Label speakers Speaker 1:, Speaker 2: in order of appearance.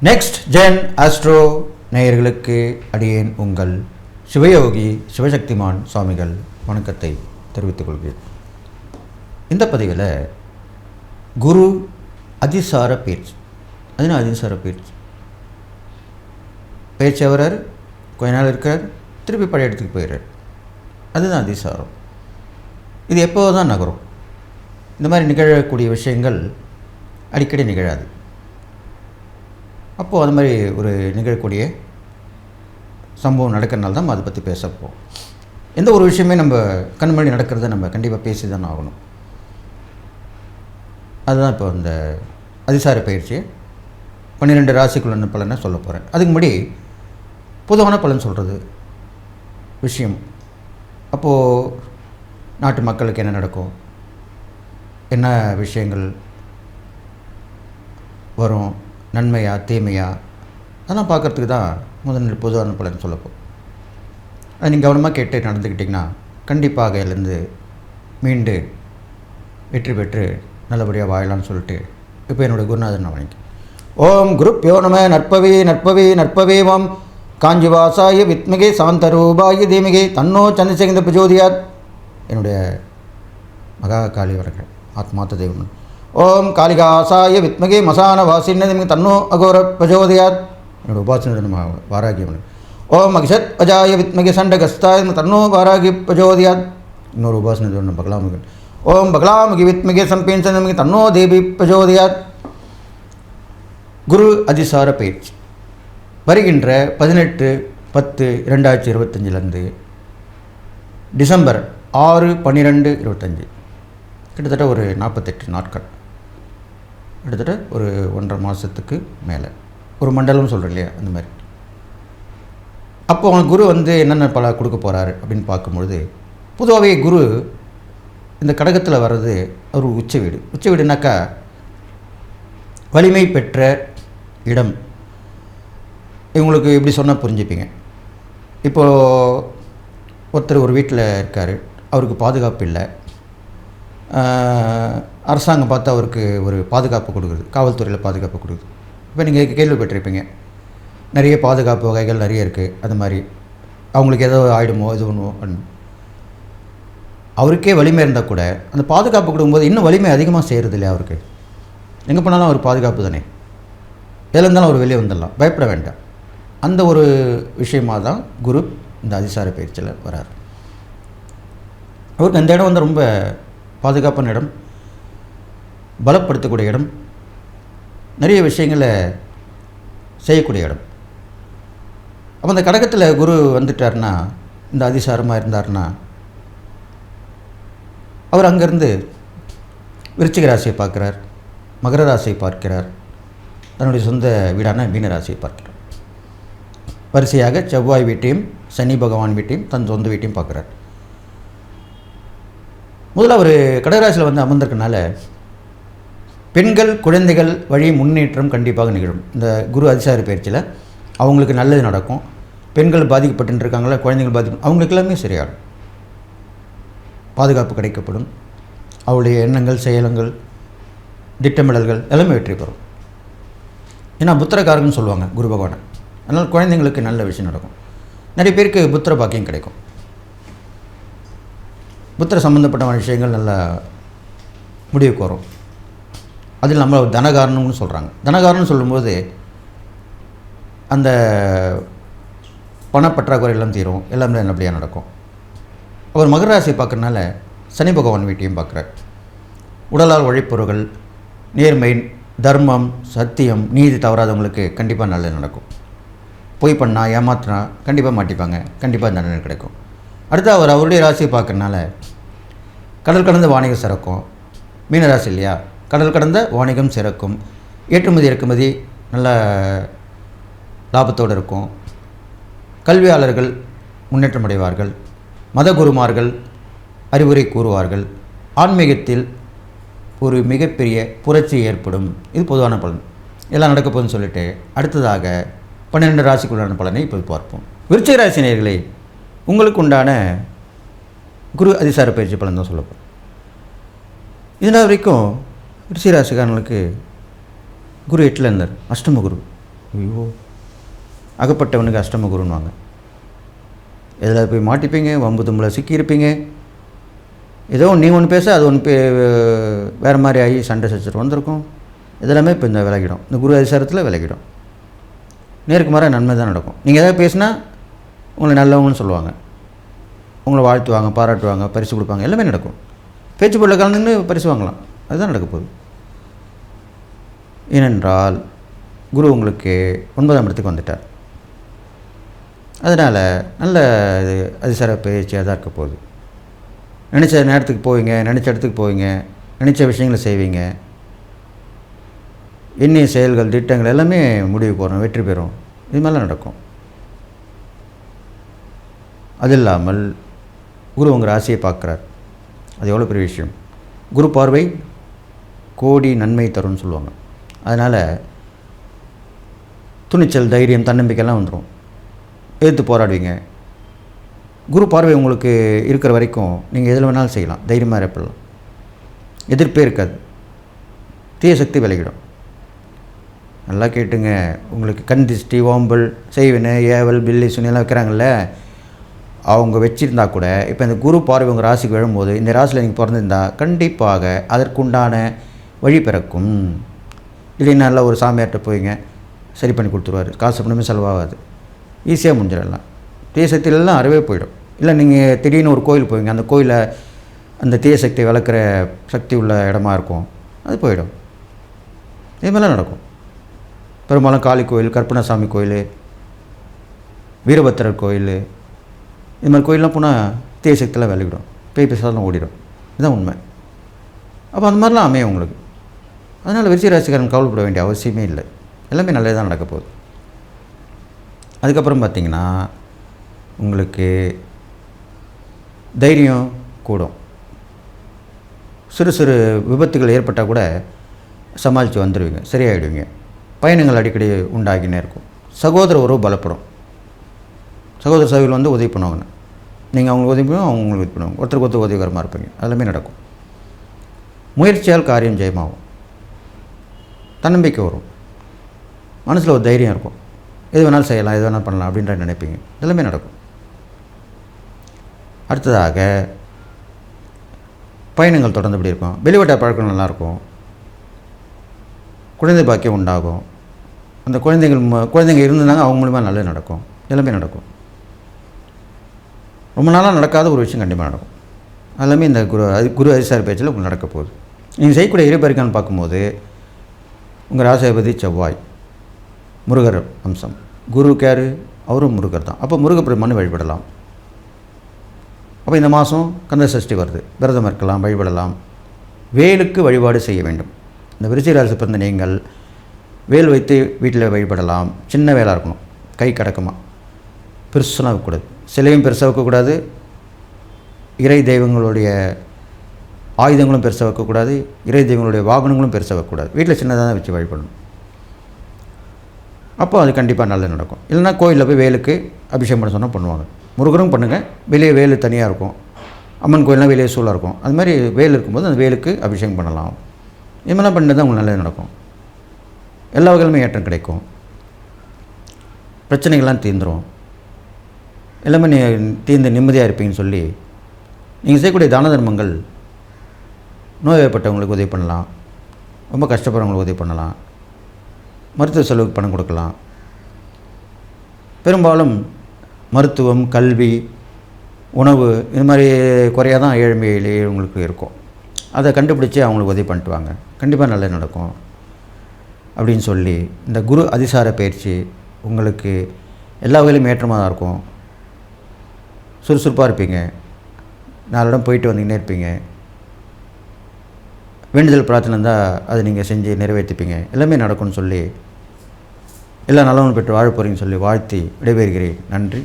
Speaker 1: Next gen astro நேயர்களுக்கு அடியேன் உங்கள் சிவயோகி சிவசக்திமான் சுவாமிகள் வணக்கத்தை தெரிவித்துக் கொள்கிறேன். இந்த பதிவில் குரு அதிசார பயிற்சி. அதுனா அதிசார பயிற்சி வர்றார், கொஞ்ச நாள் இருக்கார், திருப்பி பழைய இடத்துக்கு போயிடுறார். அதுதான் அதிசாரம். இது எப்போது தான் நகரும். இந்த மாதிரி நிகழக்கூடிய விஷயங்கள் அடிக்கடி நிகழாது. அப்போது அது மாதிரி ஒரு நிகழக்கூடிய சம்பவம் நடக்கிறனால தான் நம்ம அதை பற்றி பேசப்போம். எந்த ஒரு விஷயமே நம்ம கண் முன்னாடி நடக்கிறத நம்ம கண்டிப்பாக பேசி தான் ஆகணும். அதுதான் இப்போ இந்த அதிசார பயிற்சியை 12 ராசிக்குள்ள பலனை சொல்ல போகிறேன். அதுக்கு முன்னாடி பொதுவான பலன் சொல்கிறது விஷயம். அப்போது நாட்டு மக்களுக்கு என்ன நடக்கும், என்ன விஷயங்கள் வரும், நன்மையா தீமையா, அதெல்லாம் பார்க்குறதுக்கு தான் முதல் பொதுவான பலன் சொல்லப்போம். அதை நீங்கள் கவனமாக கேட்டு நடந்துக்கிட்டிங்கன்னா கண்டிப்பாக இதுலேருந்து மீண்டு வெற்றி பெற்று நல்லபடியாக வாழலாம்னு சொல்லிட்டு இப்போ என்னுடைய குருநாதன் நான் வணங்கி. ஓம் குருப்யோ நம நற்பவே நற்பவே நற்பவேவம் காஞ்சிவாசாய வித்மகே சாந்தரூபாய தீமிகே தன்னோ சந்திரசேகர பிரஜோதியாத். என்னுடைய மகா காளி வணக்கம், ஆத்மார்த்த தெய்வம். ஓம் காளிகாசாய வித்மகே மசான வாசின்னு தன்னோ அகோர பிரஜோதயாத். என்னோட உபாசனை நம்ம வாராகியம். ஓம் அகிஷத் அஜாய வித்மகே சண்டகஸ்தாய தன்னோ வாராகி பிரஜோதயாத். இன்னொரு உபாசனை நம்ம பகலாமுகன். ஓம் பகலாமுகி வித்மகே சம்பேன்சன் தன்னோ தேவி பிரஜோதயாத். குரு அதிசார பயிற்சி வருகின்ற 18/10/2025 டிசம்பர் 6/12/25, கிட்டத்தட்ட ஒரு 48 நாட்கள், கிட்டத்தட்ட ஒரு 1.5 மாதத்துக்கு மேலே, ஒரு மண்டலம் சொல்கிறேன் இல்லையா, அந்த மாதிரி. அப்போ அவங்க குரு என்னென்ன பல கொடுக்க போகிறாரு அப்படின்னு பார்க்கும்பொழுது, பொதுவாகவே குரு இந்த கடகத்தில் வர்றது ஒரு உச்ச வீடு. உச்ச வீடுனாக்கா வலிமை பெற்ற இடம். இவங்களுக்கு எப்படி சொன்னால் புரிஞ்சுப்பீங்க. இப்போது ஒருத்தர் ஒரு வீட்டில் இருக்கார், அவருக்கு பாதுகாப்பு இல்லை. அரசாங்கம் பார்த்து அவருக்கு ஒரு பாதுகாப்பு கொடுக்குது, காவல்துறையில் பாதுகாப்பு கொடுக்குது. இப்போ நீங்கள் கேள்விப்பட்டிருப்பீங்க, நிறைய பாதுகாப்பு வகைகள் நிறைய இருக்குது. அது மாதிரி அவங்களுக்கு ஏதோ ஆகிடுமோ இது ஒன்றும் அப்படின்னு. அவருக்கே வலிமை இருந்தால் கூட அந்த பாதுகாப்பு கொடுக்கும்போது இன்னும் வலிமை அதிகமாக செய்கிறது இல்லையா அவருக்கு. எங்கே போனாலும் அவர் பாதுகாப்பு தானே, எதில் இருந்தாலும் அவர் வெளியே வந்துடலாம், பயப்பட வேண்டாம். அந்த ஒரு விஷயமாக தான் குரு இந்த அதிசார பயிற்சியில் வரார். அவருக்கு அந்த இடம் ரொம்ப பாதுகாப்பான இடம், பலப்படுத்தக்கூடிய இடம், நிறைய விஷயங்களை செய்யக்கூடிய இடம். அப்போ அந்த கடகத்தில் குரு வந்துட்டார்னா, இந்த அதிசாரமாக இருந்தார்னா, அவர் அங்கேருந்து விருச்சிக ராசியை பார்க்குறார், மகர ராசியை பார்க்கிறார், தன்னுடைய சொந்த வீடான மீன ராசியை பார்க்கிறார். வரிசையாக செவ்வாய் வீட்டையும் சனி பகவான் வீட்டையும் தன் சொந்த வீட்டையும் பார்க்குறார். முதல்ல அவர் கடகராசியில் அமர்ந்திருக்கனால பெண்கள் குழந்தைகள் வழி முன்னேற்றம் கண்டிப்பாக நிகழும். இந்த குரு அதிசார பயிற்சியில் அவங்களுக்கு நல்லது நடக்கும். பெண்கள் பாதிக்கப்பட்டு இருக்காங்களா, குழந்தைகள் அவங்களுக்கு எல்லாமே சரியாகும். பாதுகாப்பு கிடைக்கப்படும். அவருடைய எண்ணங்கள் செயலங்கள் திட்டமிடல்கள் எல்லாமே வெற்றி பெறும். ஏன்னா புத்திரக்காரங்கன்னு சொல்லுவாங்க குரு பகவானை. அதனால் குழந்தைங்களுக்கு நல்ல விஷயம் நடக்கும். நிறைய பேருக்கு புத்திர பாக்கியம் கிடைக்கும். புத்திர சம்மந்தப்பட்ட விஷயங்கள் நல்லா முடிவுக்கு வரும். அதில் நம்ம தனகாரணம்னு சொல்கிறாங்க. தனகாரணம்னு சொல்லும்போது அந்த பணப்பற்றாக்குறை எல்லாம் தீரும், எல்லாமே நல்லபடியாக நடக்கும். அவர் மகர ராசியை பார்க்கறனால சனி பகவான் வீட்டையும் பார்க்குறார். உடலால் உழைப்பவர்கள், நேர்மை, தர்மம், சத்தியம், நீதி தவறாதவங்களுக்கு கண்டிப்பாக நல்லது நடக்கும். பொய் பண்ணால் ஏமாத்தினா கண்டிப்பாக மாட்டிப்பாங்க, கண்டிப்பாக தண்டனை கிடைக்கும். அடுத்து அவர் அவருடைய ராசியை பார்க்கறனால கடல் கடந்த வாணிகம் சிறக்கும். மீனராசி இல்லையா, கடல் கடந்த வாணிகம் சிறக்கும். ஏற்றுமதி இறக்குமதி நல்ல லாபத்தோடு இருக்கும். கல்வியாளர்கள் முன்னேற்றம் அடைவார்கள். மத குருமார்கள் அறிவுரை கூறுவார்கள். ஆன்மீகத்தில் ஒரு மிகப்பெரிய புரட்சி ஏற்படும். இது பொதுவான பலன். எல்லாம் நடக்க போகுதுன்னு சொல்லிட்டு அடுத்ததாக 12 ராசிக்குள்ளான பலனை இப்போ பார்ப்போம். விருச்சிக ராசி நேயர்களே, உங்களுக்கு உண்டான குரு அதிசார பயிற்சி பலன் தான் சொல்லப்போம். இதனால் வரைக்கும் விருச்சிக ராசிக்காரங்களுக்கு குரு 8ல் இருந்தார், அஷ்டம குரு. ஐயோ, அகப்பட்டவனுக்கு அஷ்டம குருன்னுவாங்க. இதில் போய் மாட்டிப்பீங்க, வம்பு தும்பில் சிக்கியிருப்பீங்க. ஏதோ நீ ஒன்று பேச அது ஒன்று வேறு மாதிரி ஆகி சண்டை சச்சரவு வந்திருக்கும். இதெல்லாமே இப்போ இந்த விலகிடும், இந்த குரு அதிசாரத்தில் விலகிடும். நேருக்கு மாற நன்மை தான் நடக்கும். நீங்கள் எதாவது பேசினா உங்களை நல்லவங்கன்னு சொல்லுவாங்க, உங்களை வாழ்த்துவாங்க, பாராட்டுவாங்க, பரிசு கொடுப்பாங்க, எல்லாமே நடக்கும். பேச்சு பொருளில் கலந்துன்னு பரிசு வாங்கலாம். அதுதான் நடக்க போகுது. ஏனென்றால் குரு உங்களுக்கு 9ஆம் இடத்துக்கு வந்துட்டார். அதனால் நல்ல இது அதிசார பயிற்சியாக தான் இருக்க போகுது. நினச்ச நேரத்துக்கு போவீங்க, நினச்ச இடத்துக்கு போவீங்க, நினச்ச விஷயங்களை செய்வீங்க. எண்ணிய செயல்கள், திட்டங்கள் எல்லாமே முடிவுக்கு வரும், வெற்றி பெறும். இது மாதிரிலாம் நடக்கும். அது இல்லாமல் குரு உங்கள் ராசியை பார்க்குறார். அது எவ்வளோ பெரிய விஷயம். குரு பார்வை கோடி நன்மை தரும்னு சொல்லுவாங்க. அதனால் துணிச்சல், தைரியம், தன்னம்பிக்கைலாம் வந்துடும். எதிர்த்து போராடுவீங்க. குரு பார்வை உங்களுக்கு இருக்கிற வரைக்கும் நீங்கள் எதில் வேணாலும் செய்யலாம், தைரியமாக இருப்பலாம். எதிர்ப்பே இருக்காது. தீய சக்தி விலகிடும். நல்லா கேட்டுங்க. உங்களுக்கு கண் திஷ்டி, ஓம்பல், செய்வினை, ஏவல், பில்லி, சுனியெல்லாம் வைக்கிறாங்கல்ல, அவங்க வச்சுருந்தா கூட இப்போ இந்த குரு பார்வை உங்கள் ராசிக்கு விழும்போது, இந்த ராசியில் நீங்கள் பிறந்திருந்தால் கண்டிப்பாக அதற்குண்டான வழி பிறக்கும். இல்லைன்னா நல்லா ஒரு சாமியார்கிட்ட போய்ங்க, சரி பண்ணி கொடுத்துருவார். காசு பண்ணுமே செலவாகாது, ஈஸியாக முடிஞ்சிடலாம். தீயசக்தியிலலாம் அறவே போயிடும். இல்லை நீங்கள் திடீர்னு ஒரு கோயில் போவீங்க, அந்த கோயிலில் அந்த தீயசக்தியை வளர்க்குற சக்தி உள்ள இடமா இருக்கும், அது போயிடும். இது மாதிரிலாம் நடக்கும். பெரும்பாலும் காளி கோயில், கற்பனசாமி கோயில், வீரபத்திரர் கோயில், இது மாதிரி கோயிலெலாம் போனால் தீயசக்தியெல்லாம் விலகிடும், பேய் பிசாசெல்லாம் ஓடிடும். இதுதான் உண்மை. அப்போ அந்த மாதிரிலாம் அமையும் உங்களுக்கு. அதனால் விருச்சிக ராசிக்காரன் கவலைப்பட வேண்டிய அவசியமே இல்லை. எல்லாமே நல்லது தான் நடக்க போகுது. அதுக்கப்புறம் பார்த்திங்கன்னா உங்களுக்கு தைரியம் கூடும். சிறு சிறு விபத்துகள் ஏற்பட்டால் கூட சமாளித்து வந்துடுவீங்க, சரியாயிடுவீங்க. பயணங்கள் அடிக்கடி உண்டாகினே இருக்கும். சகோதர உறவு பலப்படும். சகோதர சகோதரிகள் வந்து உதவி பண்ணுவாங்க. நீங்கள் அவங்களுக்கு உதவி பண்ணுவோம், அவங்க உங்களுக்கு உதவி பண்ணுவாங்க. ஒருத்தருக்கு ஒருத்தர் உதவிகரமாக இருப்பீங்க. எல்லாமே நடக்கும். முயற்சியால் காரியம் ஜெயமாகும். தன்னம்பிக்கை வரும். மனசில் ஒரு தைரியம் இருக்கும். எது வேணாலும் செய்யலாம், எது வேணாலும் பண்ணலாம் அப்படின்ற நினைப்பீங்க. எல்லாமே நடக்கும். அடுத்ததாக பயணங்கள் தொடர்ந்துபடி இருக்கும். வெளிவட்ட பழக்கம் நல்லாயிருக்கும். குழந்தை பாக்கியம் உண்டாகும். அந்த குழந்தைங்க இருந்தாங்க, அவங்க மூலிமா நல்லது நடக்கும். எல்லாமே நடக்கும். ரொம்ப நாளாக நடக்காத ஒரு விஷயம் கண்டிப்பாக நடக்கும். எல்லாமே இந்த குரு அதிசார பேச்சில் உங்களுக்கு நடக்க போகுது. நீங்கள் செய்யக்கூடிய இறைப்பறிக்கான்னு பார்க்கும்போது உங்கள் ராசிபதி செவ்வாய், முருகர் அம்சம். குரு கேரு, அவரும் முருகர் தான். அப்போ முருகப்பெருமானை வழிபடலாம். அப்போ இந்த மாதம் கந்த சஷ்டி வருது, விரதம் இருக்கலாம், வழிபடலாம். வேலுக்கு வழிபாடு செய்ய வேண்டும். இந்த விருச்சிக ராசி பிறந்த நீங்கள் வேல் வைத்து வீட்டில் வழிபடலாம். சின்ன வேலாக இருக்கணும், கை கடக்கமாக, பெருசுனா வைக்கக்கூடாது. சிலையும் பெருசாக வைக்கக்கூடாது. இறை தெய்வங்களுடைய ஆயுதங்களும் பெருசாக வைக்கக்கூடாது. இறை தெய்வங்களுடைய வாகனங்களும் பெருசாக வைக்கக்கூடாது. வீட்டில் சின்னதாக தான் வச்சு வழிபடணும். அப்போ அது கண்டிப்பாக நல்லது நடக்கும். இல்லைனா கோயிலில் போய் வேலுக்கு அபிஷேகம் பண்ண சொன்னால் பண்ணுவாங்க. முருகரும் பண்ணுங்கள். வெளியே வேலு தனியாக இருக்கும். அம்மன் கோயில்னால் வெளியே சூழலாக இருக்கும். அது மாதிரி வேல் இருக்கும்போது அந்த வேலுக்கு அபிஷேகம் பண்ணலாம். இது மாதிரிலாம் பண்ணிட்டு தான் உங்களுக்கு நல்லது நடக்கும். எல்லா வகையிலுமே ஏற்றம் கிடைக்கும். பிரச்சனைகள்லாம் தீர்ந்துடும். எல்லாமே தீர்ந்து நிம்மதியாக இருப்பீங்கன்னு சொல்லி நீங்கள் செய்யக்கூடிய தான தர்மங்கள், நோய்வாய்ப்பட்டவங்களுக்கு உதவி பண்ணலாம், ரொம்ப கஷ்டப்படுறவங்களுக்கு உதவி பண்ணலாம், மருத்துவ செலவுக்கு பணம் கொடுக்கலாம். பெரும்பாலும் மருத்துவம், கல்வி, உணவு இது மாதிரி குறையாக தான் ஏழ்மையிலே உங்களுக்கு இருக்கும். அதை கண்டுபிடிச்சி அவங்களுக்கு உதவி பண்ணிட்டு வாங்க, கண்டிப்பாக நல்லது நடக்கும் அப்படின்னு சொல்லி இந்த குரு அதிசார பயிற்சி உங்களுக்கு எல்லா வகையிலும் ஏற்றமாக தான் இருக்கும். சுறுசுறுப்பாக இருப்பீங்க. 4 இடம் போயிட்டு வந்தீங்கன்னே இருப்பீங்க. வேண்டுதல் பிரார்த்தனை இருந்தால் அதை நீங்கள் செஞ்சு நிறைவேற்றிப்பீங்க. எல்லாமே நடக்கும்னு சொல்லி எல்லா நலமும் பெற்று வாழ போகிறீங்கன்னு சொல்லி வாழ்த்தி விடைபெறுகிறேன். நன்றி.